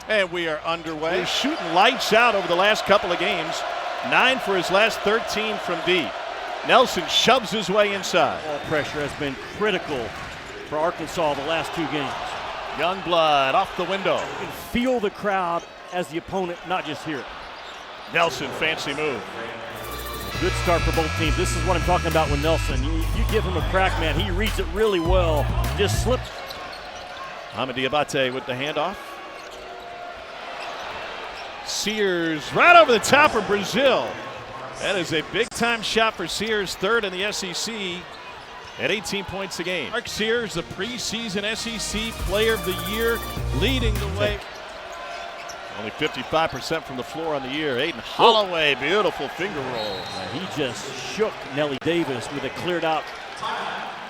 And we are underway. He's shooting lights out over the last couple of games. 9 for his last 13 from deep. Nelson shoves his way inside. Ball pressure has been critical for Arkansas the last 2 games. Youngblood off the window. You can feel the crowd as the opponent, not just hear it. Nelson, fancy move. Good start for both teams. This is what I'm talking about with Nelson. You give him a crack, man. He reads it really well. Just slips. Diabate with the handoff. Sears right over the top of Brazil. That is a big-time shot for Sears, 3rd in the SEC at 18 points a game. Mark Sears, the preseason SEC Player of the Year, leading the way. Only 55% from the floor on the year. Aiden Holloway, beautiful finger roll. He just shook Nelly Davis with a cleared-out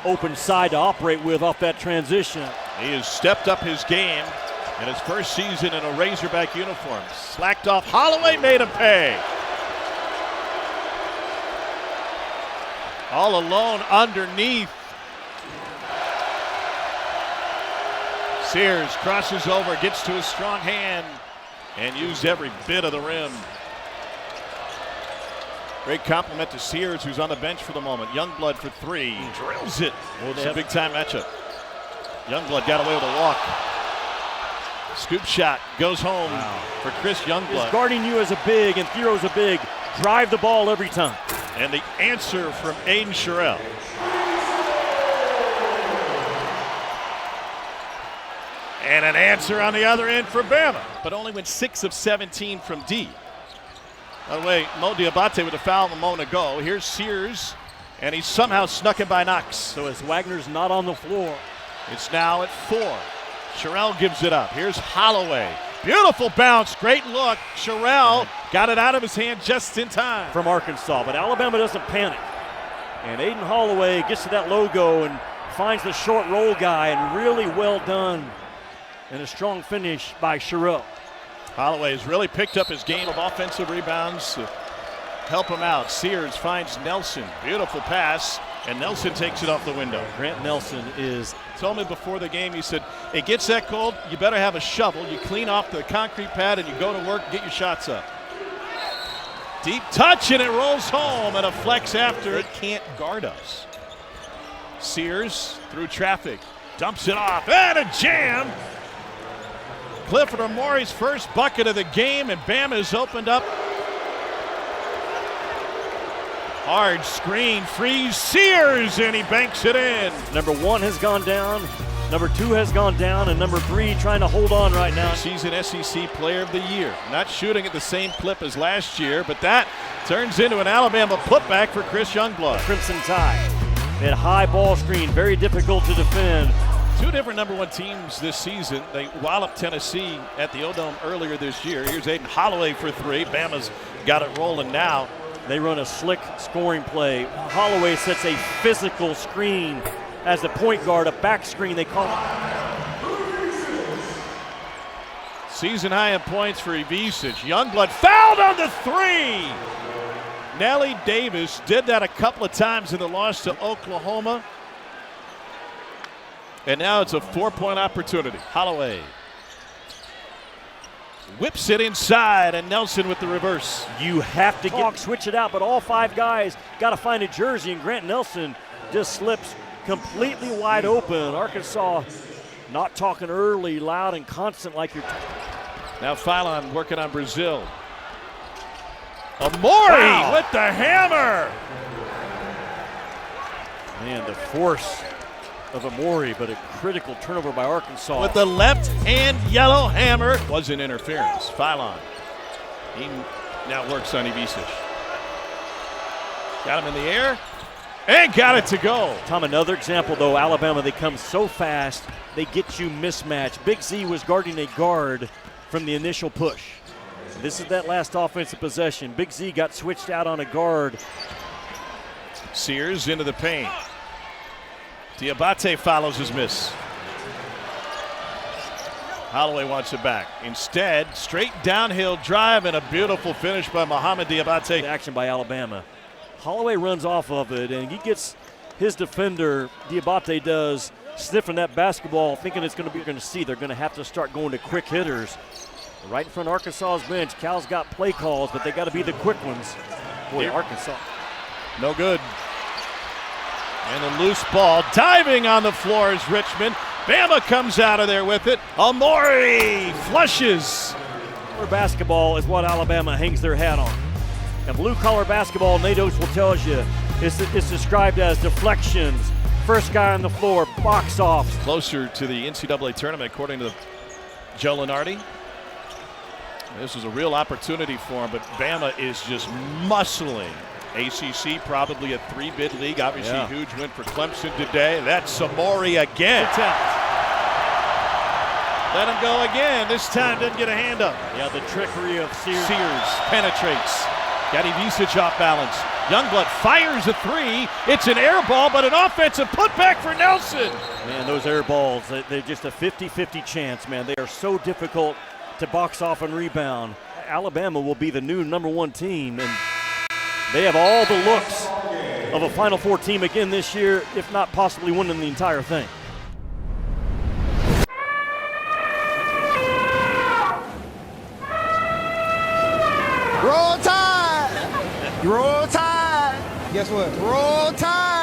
open side to operate with off that transition. He has stepped up his game in his first season in a Razorback uniform. Slacked off. Holloway made him pay. All alone underneath. Sears crosses over, gets to his strong hand, and used every bit of the rim. Great compliment to Sears, who's on the bench for the moment. Youngblood for 3. Drills it. It's a big-time matchup. Youngblood got away with a walk. Scoop shot goes home for Chris Youngblood. He's guarding you as a big, and Thero's a big. Drive the ball every time. And the answer from Aiden Sherrill. And an answer on the other end for Bama. But only went 6 of 17 from deep. By the way, Mo Diabate with a foul a moment ago. Here's Sears, and he somehow snuck it by Knox. So as Wagner's not on the floor. It's now at 4. Sherrill gives it up. Here's Holloway. Beautiful bounce, great look. Sherrill got it out of his hand just in time. From Arkansas, but Alabama doesn't panic. And Aiden Holloway gets to that logo and finds the short roll guy, and really well done. And a strong finish by Sherrill. Holloway has really picked up his game of offensive rebounds to help him out. Sears finds Nelson. Beautiful pass, and Nelson takes it off the window. Grant Nelson is... Told me before the game, he said, it gets that cold, you better have a shovel. You clean off the concrete pad and you go to work and get your shots up. Deep touch, and it rolls home, and a flex after. It can't guard us. Sears through traffic, dumps it off, and a jam. Clifford Amori's first bucket of the game, and Bama's opened up. Hard screen, freeze, Sears, and he banks it in. Number 1 has gone down, number 2 has gone down, and number 3 trying to hold on right now. Season SEC Player of the Year. Not shooting at the same clip as last year, but that turns into an Alabama putback for Chris Youngblood. Crimson Tide. That high ball screen, very difficult to defend. 2 different number 1 teams this season. They walloped Tennessee at the O-Dome earlier this year. Here's Aiden Holloway for 3. Bama's got it rolling now. They run a slick scoring play. Holloway sets a physical screen as the point guard, a back screen they call it. Season high in points for Ivisic. Youngblood fouled on the 3. Nelly Davis did that a couple of times in the loss to Oklahoma. And now it's a 4-point opportunity. Holloway whips it inside, and Nelson with the reverse. You have to switch it out, but all 5 guys got to find a jersey, and Grant Nelson just slips completely wide open. Arkansas not talking early, loud, and constant like you're talking. Now Philon working on Brazil. Amori with the hammer. Man, the force of Amori, but a critical turnover by Arkansas. With the left hand yellow hammer. Wasn't interference. Philon. He now works on Ivisic. Got him in the air and got it to go. Tom, another example though, Alabama, they come so fast, they get you mismatched. Big Z was guarding a guard from the initial push. This is that last offensive possession. Big Z got switched out on a guard. Sears into the paint. Diabate follows his miss. Holloway wants it back. Instead, straight downhill drive and a beautiful finish by Mohamed Diabate. Action by Alabama. Holloway runs off of it, and he gets his defender, Diabate does, sniffing that basketball, thinking it's going to be, you're going to see they're going to have to start going to quick hitters. Right in front of Arkansas's bench. Cal's got play calls, but they got to be the quick ones. Boy, Here. Arkansas. No good. And a loose ball. Diving on the floor is Richmond. Bama comes out of there with it. Amori flushes. Basketball is what Alabama hangs their hat on. And blue-collar basketball, Nate Oats will tell you, it's described as deflections, first guy on the floor, box offs. Closer to the NCAA tournament, according to Joe Lenardi. This was a real opportunity for him, but Bama is just muscling. ACC, probably a 3-bid league. Obviously, huge win for Clemson today. That's Samori again. Let him go again. This time doesn't get a hand up. Yeah, the trickery of Sears. Sears penetrates. Gadi Visic off balance. Youngblood fires a three. It's an air ball, but an offensive putback for Nelson. Man, those air balls, they're just a 50-50 chance, man. They are so difficult to box off and rebound. Alabama will be the new #1 team, and they have all the looks of a Final Four team again this year, if not possibly winning the entire thing. Roll Tide! Roll Tide! Guess what? Roll Tide!